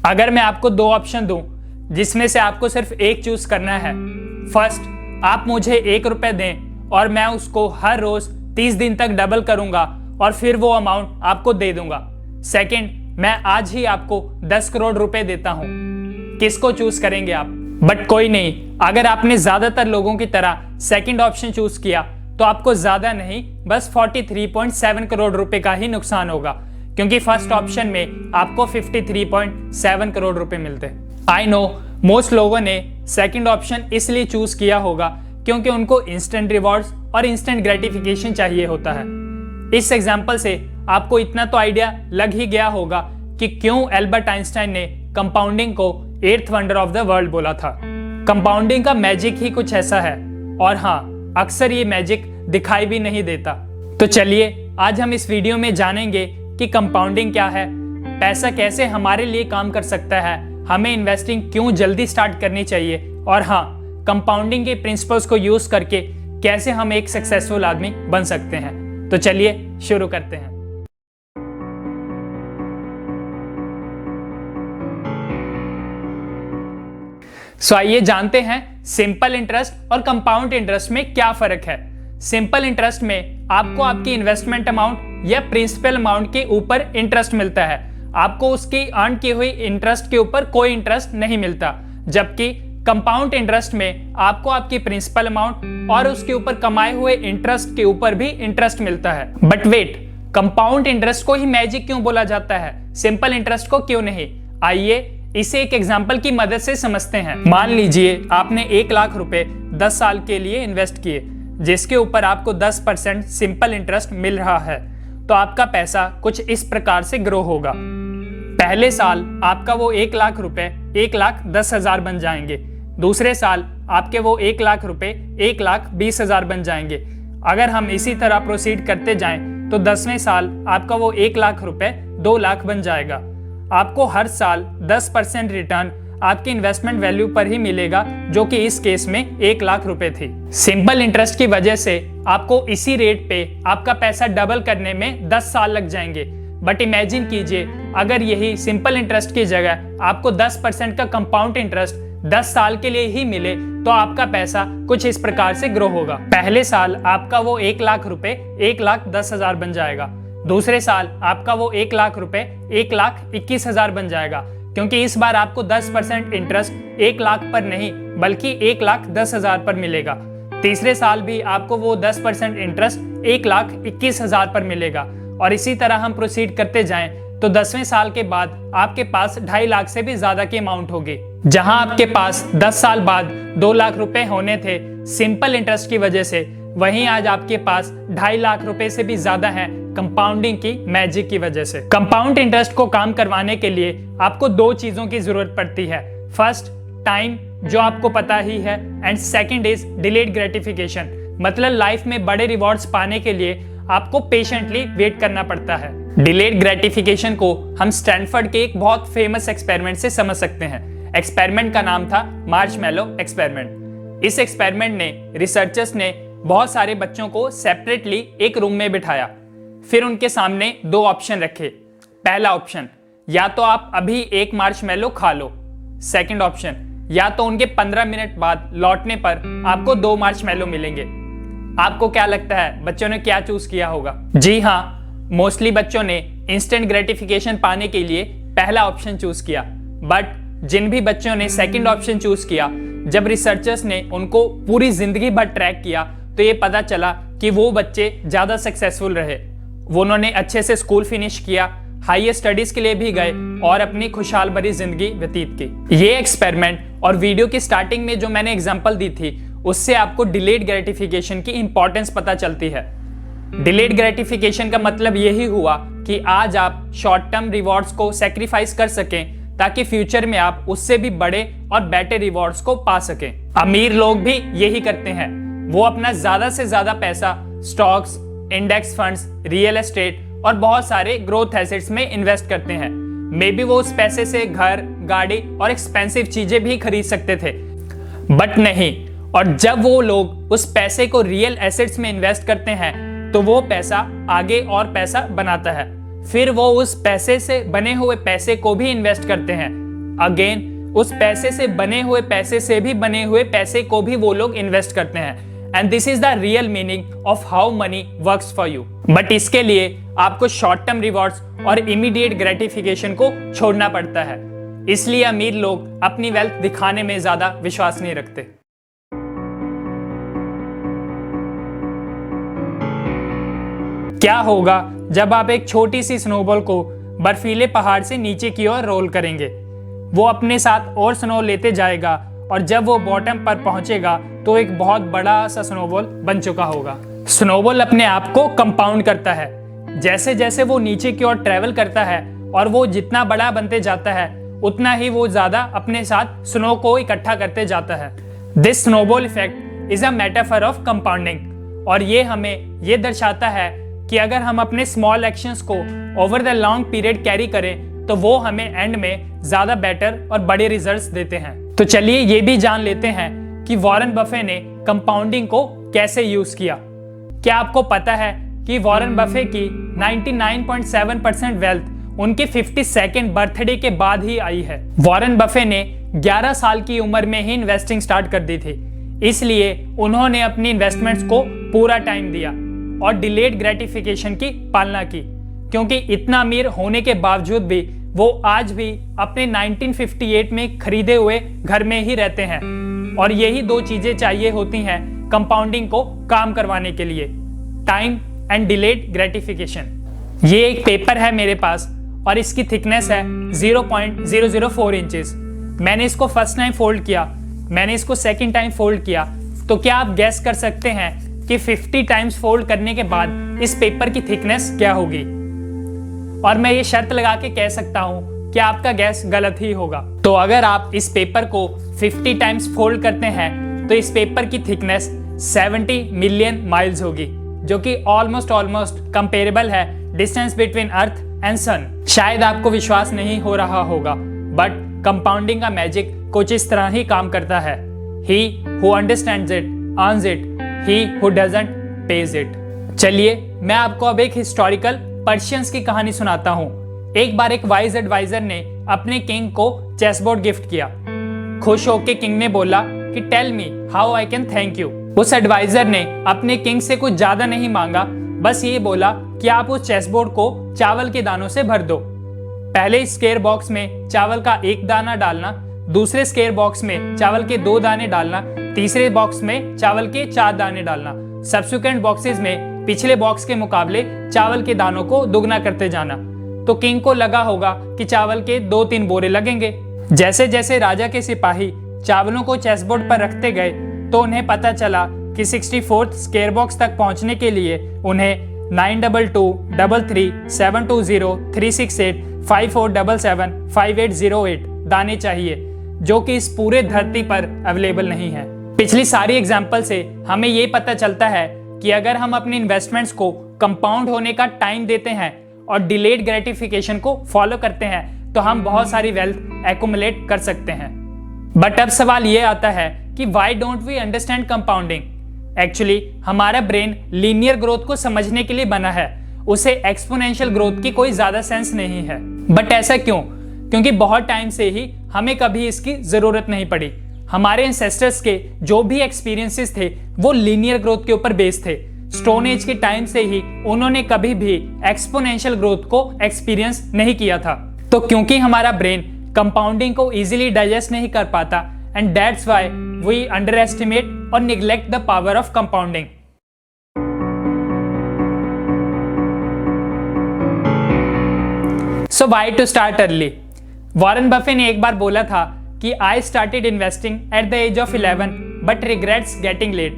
अगर मैं आपको दो ऑप्शन दूं जिसमें से आपको सिर्फ एक चूज करना है, फर्स्ट आप मुझे 1 रुपए दें और मैं उसको हर रोज 30 दिन तक डबल करूंगा और फिर वो अमाउंट आपको दे दूंगा। सेकंड, मैं आज ही आपको 10 करोड़ रुपए देता हूं। किसको चूज करेंगे आप? बट कोई नहीं, अगर आपने ज्यादातर लोगों की तरह सेकंड ऑप्शन चूज किया तो आपको ज्यादा नहीं बस 43.7 करोड़ रुपए का ही नुकसान होगा, क्योंकि फर्स्ट ऑप्शन में आपको 53.7 करोड़ रुपए मिलते। आई नो मोस्ट लोगों ने सेकंड ऑप्शन इसलिए चूज किया होगा क्योंकि उनको इंस्टेंट रिवॉर्ड्स और इंस्टेंट ग्रेटिफिकेशन चाहिए होता है। इस एग्जाम्पल से आपको इतना तो आइडिया लग ही गया होगा कि क्यों एल्बर्ट आइंस्टाइन ने कंपाउंडिंग को 8th wonder of the world बोला था। कंपाउंडिंग का मैजिक ही कुछ ऐसा है, और हाँ, अक्सर ये मैजिक दिखाई भी नहीं देता। तो चलिए आज हम इस वीडियो में जानेंगे कि कंपाउंडिंग क्या है, पैसा कैसे हमारे लिए काम कर सकता है, हमें इन्वेस्टिंग क्यों जल्दी स्टार्ट करनी चाहिए, और हाँ, कंपाउंडिंग के प्रिंसिपल्स को यूज करके कैसे हम एक सक्सेसफुल आदमी बन सकते हैं। तो चलिए शुरू करते हैं। सो आइए जानते हैं सिंपल इंटरेस्ट और कंपाउंड इंटरेस्ट में क्या फर्क है। सिंपल इंटरेस्ट में आपको आपकी इन्वेस्टमेंट अमाउंट या प्रिंसिपल अमाउंट के ऊपर इंटरेस्ट मिलता है, आपको उसकी अर्न की हुई इंटरेस्ट के ऊपर कोई इंटरेस्ट नहीं मिलता। जबकि कंपाउंड इंटरेस्ट में आपको आपकी प्रिंसिपल अमाउंट और उसके ऊपर कमाए हुए इंटरेस्ट के ऊपर भी इंटरेस्ट मिलता है। बट वेट, कंपाउंड इंटरेस्ट को ही मैजिक क्यों बोला जाता है, सिंपल इंटरेस्ट को क्यों नहीं? आइए इसे एक एग्जाम्पल की मदद से समझते हैं। मान लीजिए आपने 1 लाख रुपए 10 साल के लिए इन्वेस्ट किए, जिसके ऊपर आपको 10% सिंपल इंटरेस्ट मिल रहा है। तो आपका पैसा कुछ इस प्रकार से ग्रो होगा। पहले साल आपका वो 1 लाख रुपए 1,10,000 बन जाएंगे। दूसरे साल आपके वो 1 लाख रुपए 1,20,000 बन जाएंगे। अगर हम इसी तरह प्रोसीड करते जाएं तो 10वें साल आपका वो 1 लाख रुपए 2 लाख बन जाएगा। आपको हर साल 10% रिटर्न आपकी इन्वेस्टमेंट वैल्यू पर ही मिलेगा, जो कि इस केस में 1 लाख रुपए थी। सिंपल इंटरेस्ट की वजह से आपको इसी रेट पे आपका पैसा डबल करने में 10 साल लग जाएंगे। बट इमेजिन कीजिए अगर यही सिंपल इंटरेस्ट की जगह आपको 10% का कंपाउंड इंटरेस्ट 10 साल के लिए ही मिले तो आपका पैसा कुछ इस प्रकार से ग्रो होगा। पहले साल आपका वो 1 लाख रुपए 1,10,000 बन जाएगा। दूसरे साल आपका वो 1 लाख रुपए 1,21,000 बन जाएगा, क्योंकि इस बार आपको 10% इंटरेस्ट 1 लाख पर नहीं बल्कि 1,10,000 पर मिलेगा। तीसरे साल भी आपको वो 10% इंटरेस्ट 1,21,000 पर मिलेगा, और इसी तरह हम प्रोसीड करते जाएं तो 10वें साल के बाद आपके पास 2.5 लाख से भी ज्यादा की अमाउंट होगी। जहां आपके पास 10 साल बाद 2 लाख रुपए होने थे सिंपल इंटरेस्ट की वजह से, वहीं आज आपके पास 2.5 लाख रुपए से भी ज्यादा है कंपाउंडिंग की मैजिक की वजह से। कंपाउंड इंटरेस्ट को काम करवाने के लिए आपको 2 चीजों की जरूरत पड़ती है। फर्स्ट, टाइम, जो आपको पता ही है, and second is delayed gratification, मतलब लाइफ में बड़े रिवॉर्ड्स पाने के लिए आपको पेशेंटली वेट करना पड़ता है। डिलेड ग्रेटिफिकेशन को हम स्टैनफोर्ड के एक बहुत फेमस एक्सपेरिमेंट से समझ सकते हैं। एक्सपेरिमेंट का नाम था मार्शमैलो एक्सपेरिमेंट। इस एक्सपेरिमेंट ने रिसर्चर्स ने बहुत सारे बच्चों को सेपरेटली एक रूम में बिठाया, फिर उनके सामने 2 ऑप्शन रखे। पहला ऑप्शन, या तो आप अभी एक मार्शमैलो खा लो। सेकंड ऑप्शन, या तो उनके 15 मिनट बाद लौटने पर आपको 2 मार्शमैलो मिलेंगे। आपको क्या लगता है बच्चों ने क्या चूज किया होगा? जी हाँ, मोस्टली बच्चों ने इंस्टेंट ग्रेटिफिकेशन पाने के लिए पहला ऑप्शन चूज किया। बट जिन भी बच्चों ने सेकंड ऑप्शन चूज किया, जब रिसर्चर्स ने उनको पूरी जिंदगी भर ट्रैक किया तो ये पता चला कि वो बच्चे ज्यादा सक्सेसफुल रहे। वो उन्होंने अच्छे से स्कूल फिनिश किया, हाईयर स्टडीज के लिए भी गए और अपनी खुशहाल भरी जिंदगी व्यतीत की। ये एक्सपेरिमेंट और वीडियो की स्टार्टिंग में जो मैंने एग्जांपल दी थी, उससे आपको डिलेड ग्रेटिफिकेशन की इंपॉर्टेंस पता चलती है। डिलेड ग्रेटिफिकेशन का मतलब यही हुआ कि आज आप शॉर्ट टर्म रिवॉर्ड्स को सेक्रीफाइस कर सकें ताकि फ्यूचर में आप उससे भी बड़े और बेटर रिवॉर्ड्स को पा सकें। अमीर लोग भी यही करते हैं, वो अपना ज्यादा से ज्यादा पैसा stocks, index funds, real estate और बहुत सारे ग्रोथ एसेट्स में इन्वेस्ट करते हैं। मे बी वो उस पैसे से घर, गाड़ी और एक्सपेंसिव चीजें भी खरीद सकते थे, बट नहीं। और जब वो लोग उस पैसे को रियल एसेट्स में इन्वेस्ट करते हैं तो वो पैसा आगे और पैसा बनाता है। फिर वो उस पैसे से बने हुए पैसे को भी इन्वेस्ट करते हैं अगेन उस पैसे से बने हुए पैसे से भी बने हुए पैसे को भी वो लोग इन्वेस्ट करते हैं। And this is the real meaning of how many works for you. But इसके लिए आपको शॉर्ट टर्म रिवॉर्ड्स और इमीडिएट ग्रेटिफिकेशन को छोड़ना पड़ता है। इसलिए अमीर लोग अपनी वेल्थ दिखाने में ज्यादा विश्वास नहीं रखते। क्या होगा जब आप एक छोटी सी स्नोबॉल को बर्फीले पहाड़ से नीचे की ओर रोल करेंगे? वो अपने साथ और स्नो लेते जाएगा और जब वो बॉटम पर पहुंचेगा तो एक बहुत बड़ा सा स्नोबॉल बन चुका होगा। स्नोबॉल अपने आप को कंपाउंड करता है। जैसे जैसे वो नीचे की ओर ट्रेवल करता है और वो जितना बड़ा बनते जाता है उतना ही वो ज्यादा अपने साथ स्नो को इकट्ठा करते जाता है। This snowball effect is a metaphor of compounding. और ये हमें ये दर्शाता है कि अगर हम अपने स्मॉल एक्शंस को over the long period carry करें तो वो हमें एंड में ज्यादा बेटर और बड़े रिजल्ट्स देते हैं। तो चलिए ये भी जान लेते हैं कि वॉरेन बफे ने कंपाउंडिंग को कैसे यूज किया। क्या आपको पता है कि वॉरेन बफे की 99.7% वेल्थ उनके 52nd बर्थडे के बाद ही आई है। वॉरेन बफे ने 11 साल की उम्र में ही इन्वेस्टिंग स्टार्ट कर दी थी, इसलिए उन्होंने अपनी इन्वेस्टमेंट्स को पूरा टाइम दिया और डिलेड ग्रेटिफिकेशन की पालना की, क्योंकि इतना अमीर होने के बावजूद भी वो आज भी अपने 1958 में खरीदे हुए घर में ही रहते हैं। और यही दो चीजें चाहिए होती हैं कंपाउंडिंग को काम करवाने के लिए, टाइम एंड डिलेड ग्रेटिफिकेशन। ये एक पेपर है मेरे पास और इसकी थिकनेस है 0.004 इंचेस। मैंने इसको फर्स्ट टाइम फोल्ड किया, मैंने इसको सेकंड टाइम फोल्ड किया, तो क्या आप गैस कर सकते हैं कि 50 टाइम्स फोल्ड करने के बाद इस पेपर की थिकनेस क्या होगी? और मैं ये शर्त लगा के कह सकता हूं कि आपका गैस गलत ही होगा। तो अगर आप इस पेपर को 50 टाइम्स फोल्ड करते हैं तो इस पेपर की थिकनेस 70 मिलियन माइल्स होगी, जो कि ऑलमोस्ट कंपेरेबल है डिस्टेंस बिटवीन अर्थ एंड सन। शायद आपको विश्वास नहीं हो रहा होगा, बट कंपाउंडिंग का मैजिक कुछ इस तरह ही काम करता है। He who understands it earns it, he who doesn't pays it। चलिए मैं आपको अब एक हिस्टोरिकल पर्शियंस की कहानी सुनाता हूँ। एक बार एक वाइज एडवाइजर ने अपने किंग को चेसबोर्ड गिफ्ट किया। खुश होकर किंग ने बोला कि tell me how I can thank you. उस एडवाइजर ने अपने किंग से कुछ ज्यादा नहीं मांगा, बस ये बोला कि आप उस चेसबोर्ड को चावल के दानों से भर दो। पहले स्क्वेयर बॉक्स में चावल का एक दाना डालना, दूसरे स्क्वेयर बॉक्स में चावल के 2 दाने डालना, तीसरे बॉक्स में चावल के 4 दाने डालना। सब्सिक्वेंट बॉक्सेस में पिछले बॉक्स के मुकाबले चावल के दानों को दुगना करते जाना। तो किंग को लगा होगा कि चावल के 2-3 बोरे लगेंगे। जैसे जैसे राजा के सिपाही चावलों को चेसबोर्ड पर रखते गए तो उन्हें पता चला कि 64th स्क्वेयर बॉक्स तक पहुंचने के लिए उन्हें 92237367203685477580 दाने चाहिए, जो कि इस पूरे धरती पर अवेलेबल नहीं है। पिछली सारी एग्जाम्पल से हमें ये पता चलता है कि अगर हम अपनी इन्वेस्टमेंट्स को कंपाउंड होने का टाइम देते हैं और डिलेड ग्रेटिफिकेशन को फॉलो करते हैं तो हम बहुत सारी वेल्थ एक्युमुलेट कर सकते हैं। बट अब सवाल ये आता है कि why don't we understand compounding? Actually हमारा ब्रेन लीनियर ग्रोथ को समझने के लिए बना है, उसे एक्सपोनेंशियल ग्रोथ की कोई ज्यादा सेंस नहीं है। बट ऐसा क्यों? क्योंकि बहुत टाइम से ही हमें कभी इसकी जरूरत नहीं पड़ी। हमारे एंसेस्टर्स के जो भी एक्सपीरियंसेस थे वो लीनियर ग्रोथ के ऊपर बेस्ड थे। स्टोन एज के टाइम से ही उन्होंने कभी भी एक्सपोनेंशियल ग्रोथ को एक्सपीरियंस नहीं किया था। तो क्योंकि हमारा ब्रेन कंपाउंडिंग को इजीली डाइजेस्ट नहीं कर पाता, and that's why we underestimate और neglect the power of compounding. So why to start early? Warren Buffett ने एक बार बोला था कि I started investing at the age of 11 but regrets getting late.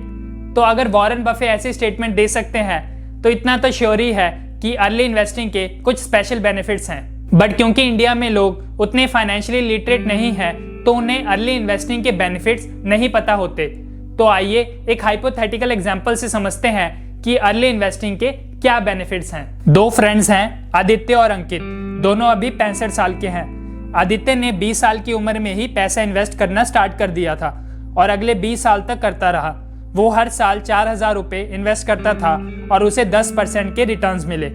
तो अगर वॉरेन बफे ऐसे स्टेटमेंट दे सकते हैं तो इतना तो श्योर ही है कि अर्ली इन्वेस्टिंग के कुछ स्पेशल बेनिफिट्स हैं। बट क्योंकि इंडिया में लोग उतने फाइनेंशियली लिटरेट नहीं हैं तो उन्हें अर्ली इन्वेस्टिंग के बेनिफिट्स नहीं पता होते। तो आइए एक हाइपोथेटिकल एग्जांपल से समझते हैं कि अर्ली इन्वेस्टिंग के क्या बेनिफिट्स हैं। 2 फ्रेंड्स हैं, आदित्य और अंकित। दोनों अभी 65 साल के हैं। आदित्य ने 20 साल की उम्र में ही पैसा इन्वेस्ट करना स्टार्ट कर दिया था और अगले 20 साल तक करता रहा। वो हर साल 4,000 रुपये इन्वेस्ट करता था और उसे 10% के रिटर्न्स मिले।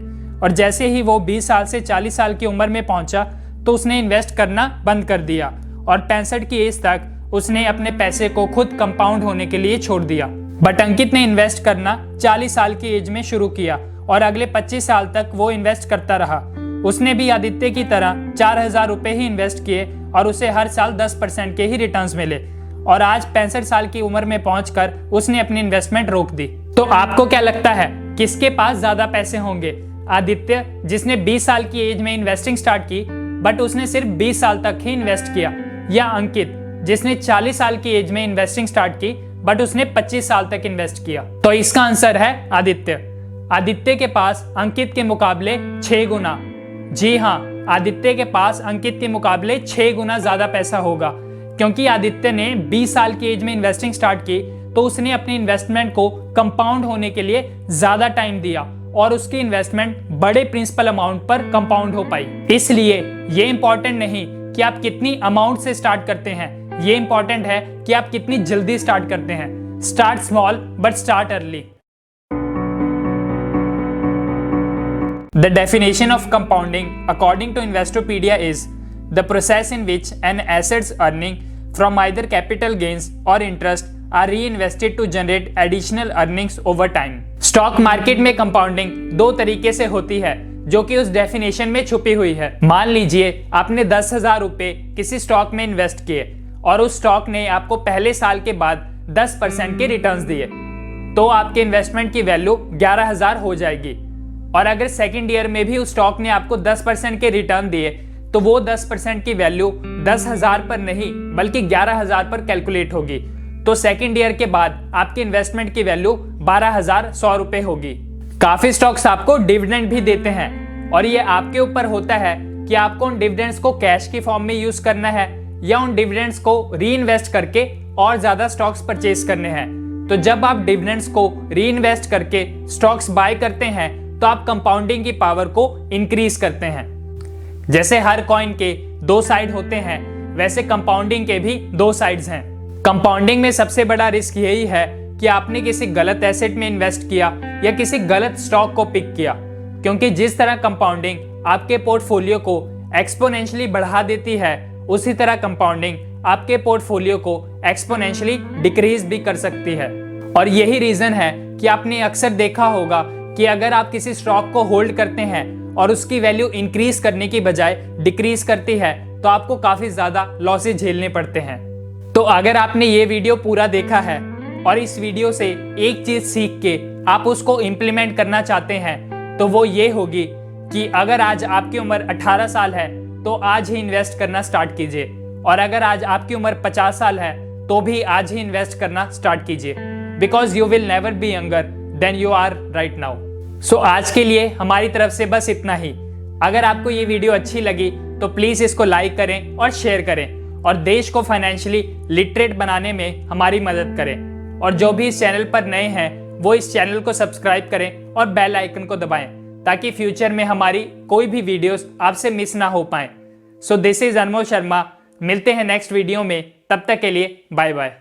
और जैसे ही वो 20 साल से 40 साल की उम्र में पहुंचा तो उसने इन्वेस्ट करना बंद कर दिया और 65 की एज तक उसने अपने पैसे को खुद कंपाउंड होने के लिए छोड़ दिया। बट अंकित ने इन्वेस्ट करना 40 साल की एज में शुरू किया और अगले 25 साल तक वो इन्वेस्ट करता रहा। उसने भी आदित्य की तरह 4,000 रुपए ही इन्वेस्ट किए और उसे हर साल 10% के ही रिटर्न्स मिले और आज 65 साल की उम्र में पहुंचकर उसने अपनी इन्वेस्टमेंट रोक दी। तो आपको क्या लगता है किसके पास ज्यादा पैसे होंगे? आदित्य जिसने 20 साल की एज में इन्वेस्टिंग स्टार्ट की बट उसने सिर्फ 20 साल तक ही इन्वेस्ट किया, या अंकित जिसने 40 साल की एज में इन्वेस्टिंग स्टार्ट की बट उसने 25 साल तक इन्वेस्ट किया? तो इसका आंसर है आदित्य। आदित्य के पास अंकित के मुकाबले 6 गुना, जी हाँ, आदित्य के पास अंकित के मुकाबले 6 गुना ज्यादा पैसा होगा, क्योंकि आदित्य ने 20 साल की एज में इन्वेस्टिंग स्टार्ट की तो उसने अपनी इन्वेस्टमेंट को कंपाउंड होने के लिए ज्यादा टाइम दिया और उसकी इन्वेस्टमेंट बड़े प्रिंसिपल अमाउंट पर कंपाउंड हो पाई। इसलिए ये इंपॉर्टेंट नहीं कि आप कितनी अमाउंट से स्टार्ट करते हैं, ये इंपॉर्टेंट है कि आप कितनी जल्दी स्टार्ट करते हैं। Start small but start early. The definition of compounding according to Investopedia is the process in which an asset's earning from either capital gains or interest are reinvested to generate additional earnings over time। Stock market में compounding दो तरीके से होती है जो कि उस definition में छुपी हुई है। मान लीजिए आपने 10,000 रुपए किसी स्टॉक में इन्वेस्ट किए और उस स्टॉक ने आपको पहले साल के बाद 10% के रिटर्न्स दिए, तो आपके इन्वेस्टमेंट की वैल्यू 11,000 हो जाएगी। और अगर सेकेंड ईयर में भी उस स्टॉक ने आपको 10% के रिटर्न दिए तो वो 10% की वैल्यू 10,000 पर नहीं बल्कि 11,000 पर कैलकुलेट होगी। तो सेकेंड ईयर के बाद आपकी इन्वेस्टमेंट की वैल्यू 12,100 रुपए होगी। काफी स्टॉक्स आपको डिविडेंड भी देते हैं और ये आपके ऊपर होता है कि आपको उन डिविडेंड्स को कैश की फॉर्म में यूज करना है या उन डिविडेंड्स को री इन्वेस्ट करके और ज्यादा स्टॉक्स परचेज करने हैं। तो जब आप डिविडेंड्स को री इन्वेस्ट करके स्टॉक्स बाय करते हैं तो आप कंपाउंडिंग की पावर को इंक्रीज करते हैं। जैसे हर कॉइन के 2 साइड होते हैं वैसे कंपाउंडिंग के भी 2 साइड्स हैं। कंपाउंडिंग में सबसे बड़ा रिस्क यही है कि आपने किसी गलत एसेट में इन्वेस्ट किया या किसी गलत स्टॉक को पिक किया, क्योंकि जिस तरह कंपाउंडिंग आपके पोर्टफोलियो को एक्सपोनेंशियली बढ़ा देती है उसी तरह कंपाउंडिंग आपके पोर्टफोलियो को एक्सपोनेंशियली डिक्रीज भी कर सकती है। और यही रीजन है कि आपने अक्सर देखा होगा कि अगर आप किसी स्टॉक को होल्ड करते हैं और उसकी वैल्यू इंक्रीज करने की बजाय डिक्रीज करती है तो आपको काफी ज्यादा लॉसेज झेलने पड़ते हैं। तो अगर आपने ये वीडियो पूरा देखा है और इस वीडियो से एक चीज सीख के आप उसको इम्प्लीमेंट करना चाहते हैं तो वो ये होगी कि अगर आज आपकी उम्र 18 साल है तो आज ही इन्वेस्ट करना स्टार्ट कीजिए, और अगर आज आपकी उम्र 50 साल है तो भी आज ही इन्वेस्ट करना स्टार्ट कीजिए, because you will never be younger than you are right now. So आज के लिए हमारी तरफ से बस इतना ही। अगर आपको ये वीडियो अच्छी लगी तो प्लीज इसको लाइक करें और शेयर करें और देश को फाइनेंशियली लिटरेट बनाने में हमारी मदद करें। और जो भी इस चैनल पर नए हैं वो इस चैनल को सब्सक्राइब करें और बेल आइकन को दबाएं ताकि फ्यूचर में हमारी कोई भी वीडियोस आपसे मिस ना हो पाए। सो दिस इज अनमोल शर्मा, मिलते हैं नेक्स्ट वीडियो में, तब तक के लिए बाय बाय।